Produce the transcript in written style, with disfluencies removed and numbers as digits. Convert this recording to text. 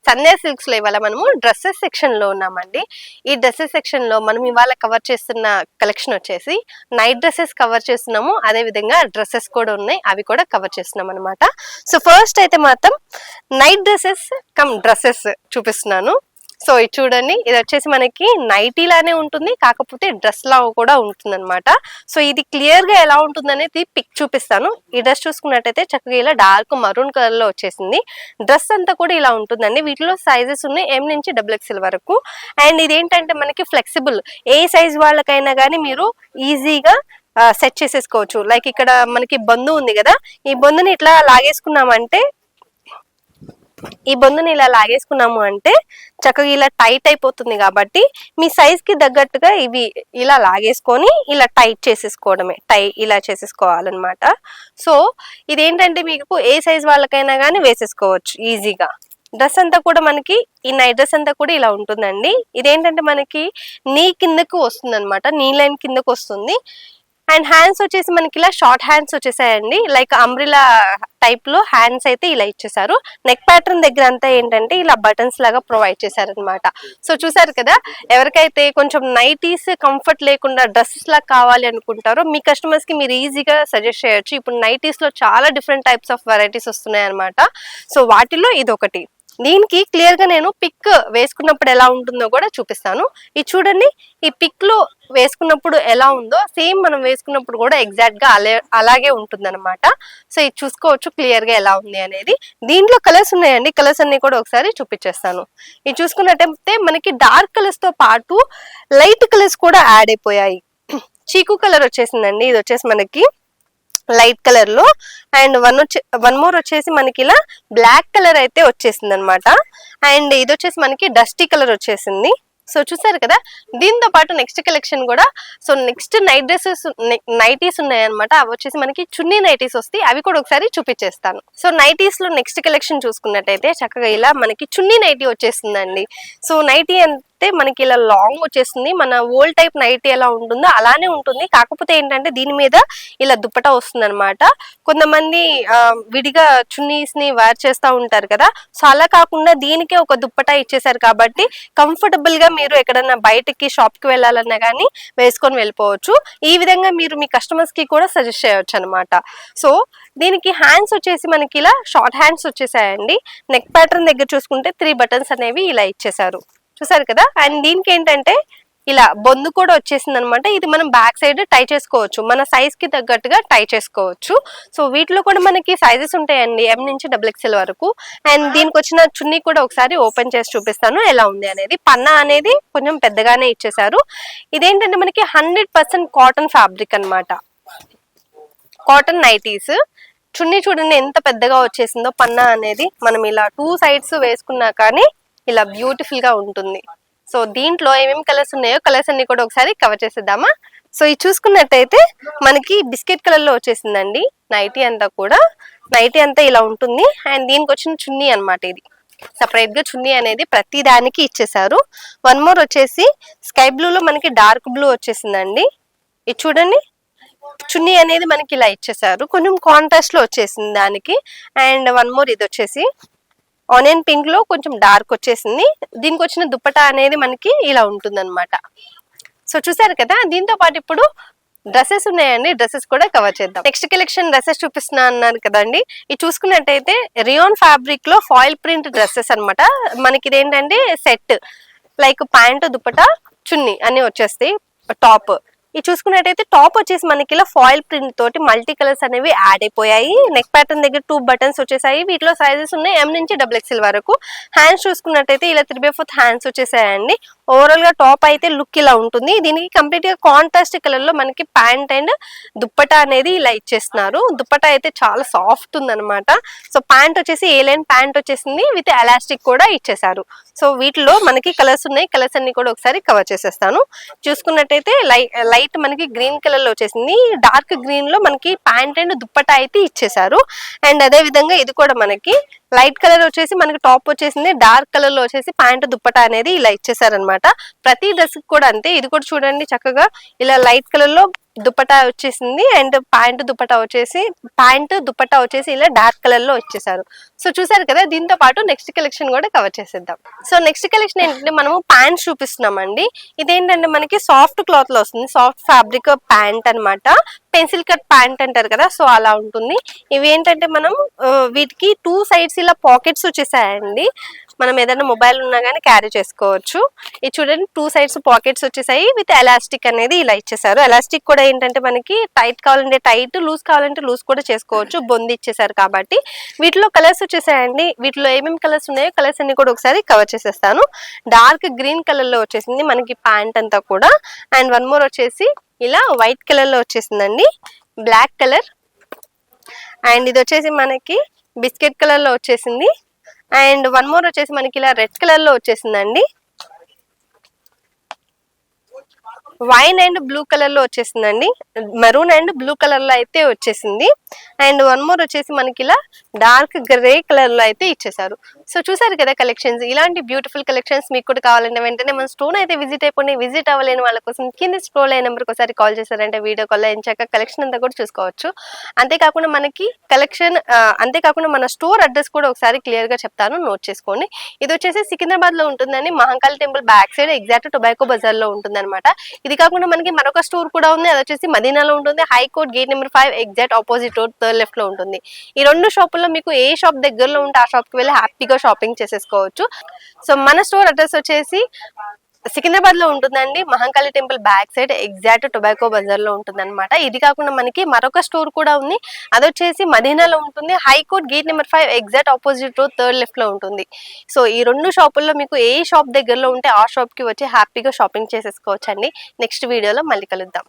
సంధ్య silks లో ఇవాళ మనము డ్రెస్సెస్ సెక్షన్ లో ఉన్నామండి. ఈ డ్రెస్సెస్ సెక్షన్ లో మనం ఇవాళ కవర్ చేస్తున్న కలెక్షన్ వచ్చేసి నైట్ డ్రెస్సెస్ కవర్ చేస్తున్నాము. అదే విధంగా డ్రెస్సెస్ కూడా ఉన్నాయి, అవి కూడా కవర్ చేస్తున్నాం అనమాట. సో ఫస్ట్ అయితే మాత్రం నైట్ డ్రెస్సెస్ కమ్ డ్రెస్సెస్ చూపిస్తున్నాను. సో ఇది చూడండి, ఇది వచ్చేసి మనకి నైటీ లానే ఉంటుంది, కాకపోతే డ్రెస్ లా కూడా ఉంటుంది అనమాట. సో ఇది క్లియర్ గా ఎలా ఉంటుంది అనేది పిక్ చూపిస్తాను. ఈ డ్రెస్ చూసుకున్నట్టయితే చక్కగా ఇలా డార్క్ మరూన్ కలర్ లో వచ్చేసింది. డ్రెస్ అంతా కూడా ఇలా ఉంటుందండి. వీటిలో సైజెస్ ఉన్నాయి M నుంచి XXL వరకు. అండ్ ఇదేంటంటే మనకి ఫ్లెక్సిబుల్, ఏ సైజ్ వాళ్ళకైనా కానీ మీరు ఈజీగా సెట్ చేసేసుకోవచ్చు. లైక్ ఇక్కడ మనకి బొందు ఉంది కదా, ఈ బొందుని ఇట్లా లాగేసుకున్నామంటే చక్కగా ఇలా టైట్ అయిపోతుంది. కాబట్టి మీ సైజ్ కి తగ్గట్టుగా ఇవి ఇలా లాగేసుకొని ఇలా టైట్ చేసేసుకోవడమే, ఇలా చేసేసుకోవాలన్నమాట. సో ఇదేంటంటే మీకు ఏ సైజ్ వాళ్ళకైనా కానీ వేసేసుకోవచ్చు ఈజీగా. డ్రెస్ అంతా కూడా మనకి ఈ నైట్ డ్రెస్ అంతా కూడా ఇలా ఉంటుందండి. ఇదేంటంటే మనకి నీ కిందకు వస్తుంది అనమాట, నీ లైన్ కిందకు వస్తుంది. అండ్ హ్యాండ్స్ వచ్చేసి మనకి ఇలా షార్ట్ హ్యాండ్స్ వచ్చేసాయండి, లైక్ అంబ్రిలా టైప్ లో హ్యాండ్స్ అయితే ఇలా ఇచ్చేసారు. నెక్ ప్యాటర్న్ దగ్గర అంతా ఏంటంటే ఇలా బటన్స్ లాగా ప్రొవైడ్ చేశారనమాట. సో చూసారు కదా, ఎవరికైతే కొంచెం నైటీస్ కంఫర్ట్ లేకుండా డ్రెస్సెస్ లాగా కావాలి అనుకుంటారో మీ కస్టమర్స్ కి మీరు ఈజీగా సజెస్ట్ చేయొచ్చు. ఇప్పుడు నైటీస్ లో చాలా డిఫరెంట్ టైప్స్ ఆఫ్ వెరైటీస్ వస్తున్నాయి అనమాట. సో వాటిలో ఇది ఒకటి. దీనికి క్లియర్ గా నేను పిక్ వేసుకున్నప్పుడు ఎలా ఉంటుందో కూడా చూపిస్తాను. ఇది చూడండి, ఈ పిక్ లో వేసుకున్నప్పుడు ఎలా ఉందో సేమ్ మనం వేసుకున్నప్పుడు కూడా ఎగ్జాక్ట్ గా అలాగే ఉంటుంది అనమాట. సో ఇది చూసుకోవచ్చు క్లియర్ గా ఎలా ఉంది అనేది. దీంట్లో కలర్స్ ఉన్నాయండి, కలర్స్ అన్ని కూడా ఒకసారి చూపించేస్తాను. ఇది చూసుకున్నట్టయితే మనకి డార్క్ కలర్స్ తో పాటు లైట్ కలర్స్ కూడా యాడ్ అయిపోయాయి. చీకు కలర్ వచ్చేసిందండి, ఇది వచ్చేసి మనకి లైట్ కలర్ లో. అండ్ వన్ మోర్ వచ్చేసి మనకి ఇలా బ్లాక్ కలర్ అయితే వచ్చేసింది అనమాట. అండ్ ఇది వచ్చేసి మనకి డస్టీ కలర్ వచ్చేసింది. సో చూసారు కదా, దీంతో పాటు నెక్స్ట్ కలెక్షన్ కూడా, so next night dresses nighties ఉన్నాయన్నమాట. అవి వచ్చేసి మనకి చున్నీ నైటీస్ వస్తాయి, అవి కూడా ఒకసారి చూపించేస్తాను. సో నైటీస్ లో నెక్స్ట్ కలెక్షన్ చూసుకున్నట్టయితే చక్కగా ఇలా మనకి చున్నీ నైటీ వచ్చేసిందండి. సో నైటీ అంటే మనకి ఇలా లాంగ్ వచ్చేస్తుంది, మన ఓల్డ్ టైప్ నైటీ ఎలా ఉంటుందో అలానే ఉంటుంది. కాకపోతే ఏంటంటే దీని మీద ఇలా దుప్పటా వస్తుంది అనమాట. కొంతమంది విడిగా చున్నీస్ ని వేర్ చేస్తూ ఉంటారు కదా, సో అలా కాకుండా దీనికే ఒక దుప్పటా ఇచ్చేసారు కాబట్టి కంఫర్టబుల్ గా మీరు ఎక్కడన్నా బయటకి షాప్ కి వెళ్ళాలన్నా కానీ వేసుకొని వెళ్ళిపోవచ్చు. ఈ విధంగా మీరు మీ కస్టమర్స్ కి కూడా సజెస్ట్ చేయొచ్చు అనమాట. సో దీనికి హ్యాండ్స్ వచ్చేసి మనకి ఇలా షార్ట్ హ్యాండ్స్ వచ్చేసాయండి. నెక్ ప్యాటర్న్ దగ్గర చూసుకుంటే 3 బటన్స్ అనేవి ఇలా ఇచ్చేసారు, చూసారు కదా. అండ్ దీనికి ఏంటంటే ఇలా బొందు కూడా వచ్చేసింది అనమాట. ఇది మనం బ్యాక్ సైడ్ టై చేసుకోవచ్చు, మన సైజ్ కి తగ్గట్టుగా టై చేసుకోవచ్చు. సో వీటిలో కూడా మనకి సైజెస్ ఉంటాయండి, M నుంచి XXL వరకు. అండ్ దీనికి వచ్చిన చున్నీ కూడా ఒకసారి ఓపెన్ చేసి చూపిస్తాను ఎలా ఉంది అనేది. పన్నా అనేది కొంచెం పెద్దగానే ఇచ్చేసారు. ఇదేంటంటే మనకి 100% కాటన్ ఫ్యాబ్రిక్ అనమాట, కాటన్ నైటీస్. చున్నీ చూడండి ఎంత పెద్దగా వచ్చేసిందో. పన్నా అనేది మనం ఇలా 2 సైడ్స్ వేసుకున్నా కానీ ఇలా బ్యూటిఫుల్ గా ఉంటుంది. సో దీంట్లో ఏమేమి కలర్స్ ఉన్నాయో కలర్స్ అన్ని కూడా ఒకసారి కవర్ చేసేద్దామా. సో ఇది చూసుకున్నట్టయితే మనకి బిస్కెట్ కలర్ లో వచ్చేసిందండి నైటీ అంతా కూడా. నైటీ అంతా ఇలా ఉంటుంది. అండ్ దీనికి వచ్చిన చున్నీ అనమాట, ఇది సపరేట్ గా చున్నీ అనేది ప్రతి దానికి ఇచ్చేసారు. వన్ మోర్ వచ్చేసి స్కై బ్లూ లో మనకి డార్క్ బ్లూ వచ్చేసిందండి. ఇది చూడండి, చున్నీ అనేది మనకి ఇలా ఇచ్చేసారు, కొంచెం కాంట్రాస్ట్ లో వచ్చేసింది దానికి. అండ్ వన్ మోర్ ఇది వచ్చేసి ఆనియన్ పింక్ లో కొంచెం డార్క్ వచ్చేసింది. దీనికి వచ్చిన దుప్పటా అనేది మనకి ఇలా ఉంటుంది అనమాట. సో చూసారు కదా, దీంతో పాటు ఇప్పుడు డ్రెస్సెస్ ఉన్నాయండి, డ్రెస్సెస్ కూడా కవర్ చేద్దాం. నెక్స్ట్ కలెక్షన్ డ్రెస్సెస్ చూపిస్తున్నా అన్నాను కదండి. ఇది చూసుకున్నట్టయితే రియాన్ ఫ్యాబ్రిక్ లో ఫాయిల్ ప్రింట్ డ్రెస్సెస్ అనమాట. మనకి ఇదేంటంటే సెట్, లైక్ ప్యాంటు దుప్పటా చున్నీ అన్ని వచ్చేస్తాయి. టాప్ ఇది చూసుకున్నట్టయితే టాప్ వచ్చేసి మనకి ఇలా ఫాయిల్ ప్రింట్ తోటి మల్టీ కలర్స్ అనేవి యాడ్ అయిపోయాయి. నెక్ ప్యాటర్న్ దగ్గర 2 బటన్స్ వచ్చేసాయి. వీటిలో సైజెస్ ఉన్నాయి M నుంచి XXL వరకు. హ్యాండ్స్ చూసుకున్నట్టయితే ఇలా 3/4 హ్యాండ్స్ వచ్చేసాయండి. ఓవరాల్ గా టాప్ అయితే లుక్ ఇలా ఉంటుంది. దీనికి కంప్లీట్ గా కాంట్రాస్ట్ కలర్ లో మనకి ప్యాంట్ అండ్ దుప్పటా అనేది ఇలా ఇచ్చేస్తున్నారు. దుప్పటా అయితే చాలా సాఫ్ట్ ఉందన్నమాట. సో ప్యాంట్ వచ్చేసి ఏ లైన్ ప్యాంట్ వచ్చేసింది, విత్ ఎలాస్టిక్ కూడా ఇచ్చేసారు. సో వీటిలో మనకి కలర్స్ ఉన్నాయి, కలర్స్ అన్ని కూడా ఒకసారి కవర్ చేసేస్తాను. చూసుకున్నట్టయితే లైట్ మనకి గ్రీన్ కలర్ లో వచ్చేసింది, డార్క్ గ్రీన్ లో మనకి ప్యాంట్ అండ్ దుప్పటా అయితే ఇచ్చేసారు. అండ్ అదే విధంగా ఇది కూడా మనకి లైట్ కలర్ వచ్చేసి మనకి టాప్ వచ్చేసింది, డార్క్ కలర్ లో వచ్చేసి ప్యాంట్ దుప్పటా అనేది ఇలా ఇచ్చేసారనమాట. ప్రతి డ్రెస్ కూడా అంతే. ఇది కూడా చూడండి చక్కగా ఇలా లైట్ కలర్ లో దుపట్టా వచ్చేసింది అండ్ ప్యాంటు దుపట్టా వచ్చేసి ఇలా డార్క్ కలర్ లో వచ్చేసారు. సో చూసారు కదా, దీంతో పాటు నెక్స్ట్ కలెక్షన్ కూడా కవర్ చేసేద్దాం. సో నెక్స్ట్ కలెక్షన్ ఏంటంటే మనము ప్యాంట్ చూపిస్తున్నామండి. ఇదేంటంటే మనకి సాఫ్ట్ క్లాత్ లో వస్తుంది, సాఫ్ట్ ఫ్యాబ్రిక్ ప్యాంట్ అన్నమాట. పెన్సిల్ కట్ ప్యాంట్ అంటారు కదా, సో అలా ఉంటుంది. ఇవి ఏంటంటే మనం వీటికి 2 సైడ్స్ ఇలా పాకెట్స్ వచ్చేసాయండి. మనం ఏదైనా మొబైల్ ఉన్నా కానీ క్యారీ చేసుకోవచ్చు. ఇది చూడండి, 2 సైడ్స్ పాకెట్స్ వచ్చేసాయి విత్ ఎలాస్టిక్ అనేది ఇలా ఇచ్చేసారు. ఎలాస్టిక్ కూడా ఏంటంటే మనకి టైట్ కావాలంటే టైట్, లూజ్ కావాలంటే లూజ్ కూడా చేసుకోవచ్చు, బొంది ఇచ్చేసారు కాబట్టి. వీటిలో కలర్స్ వచ్చేసాయండి. వీటిలో ఏమేమి కలర్స్ ఉన్నాయో కలర్స్ అన్ని కూడా ఒకసారి కవర్ చేసేస్తాను. డార్క్ గ్రీన్ కలర్ లో వచ్చేసింది మనకి ప్యాంట్ అంతా కూడా. అండ్ వన్ మోర్ వచ్చేసి ఇలా వైట్ కలర్ లో వచ్చేసిందండి, బ్లాక్ కలర్. అండ్ ఇది వచ్చేసి మనకి బిస్కెట్ కలర్ లో వచ్చేసింది. అండ్ వన్ మోర్ వచ్చేసి మనకి ఇలా రెడ్ కలర్ లో వచ్చేసిందండి, వైన్ అండ్ బ్లూ కలర్ లో వచ్చేసిందండి, మెరూన్ అండ్ బ్లూ కలర్ లో అయితే వచ్చేసింది. అండ్ వన్ మోర్ వచ్చేసి మనకి ఇలా డార్క్ గ్రే కలర్ లో అయితే ఇచ్చేసారు. సో చూసారు కదా కలెక్షన్స్. ఇలాంటి బ్యూటిఫుల్ కలెక్షన్స్ మీకు కూడా కావాలంటే వెంటనే మన స్టోర్ అయితే విజిట్ అయిపోయి, విజిట్ అవ్వలేని వాళ్ళ కోసం కింద స్క్రోల్ అయిన నెంబర్కి ఒకసారి కాల్ చేశారంటే వీడియో కాల్ ఎంచాక కలెక్షన్ అంతా కూడా చూసుకోవచ్చు. అంతేకాకుండా మనకి అంతేకాకుండా మన స్టోర్ అడ్రస్ కూడా ఒకసారి క్లియర్ గా చెప్తాను, నోట్ చేసుకోండి. ఇది వచ్చేసి సికింద్రాబాద్ లో ఉంటుందండి, Mahankali temple back side exact tobacco Bazaar లో ఉంటుంది అనమాట. ఇది కాకుండా మనకి మరొక స్టోర్ కూడా ఉంది, అది వచ్చేసి మదీనాలో ఉంటుంది, high court gate number 5 exact opposite road third left లో ఉంటుంది. ఈ 2 షాపుల్లో మీకు ఏ షాప్ దగ్గరలో ఉంటే ఆ షాప్ కి వెళ్ళి హ్యాపీగా షాపింగ్ చేసేసుకోవచ్చు. సో మన స్టోర్ అడ్రస్ వచ్చేసి సికింద్రాబాద్ లో ఉంటుందండి, Mahankali temple back side exact tobacco Bazaar లో ఉంటుంది అనమాట. ఇది కాకుండా మనకి మరొక స్టోర్ కూడా ఉంది, అది వచ్చేసి మదీనాలో ఉంటుంది, high court gate number 5 exact opposite road third left లో ఉంటుంది. సో ఈ 2 షాపుల్లో మీకు ఏ షాప్ దగ్గరలో ఉంటే ఆ షాప్ కి వచ్చి హ్యాపీగా షాపింగ్ చేసేసుకోవచ్చు అండి. నెక్స్ట్ వీడియోలో మళ్ళీ కలుద్దాం.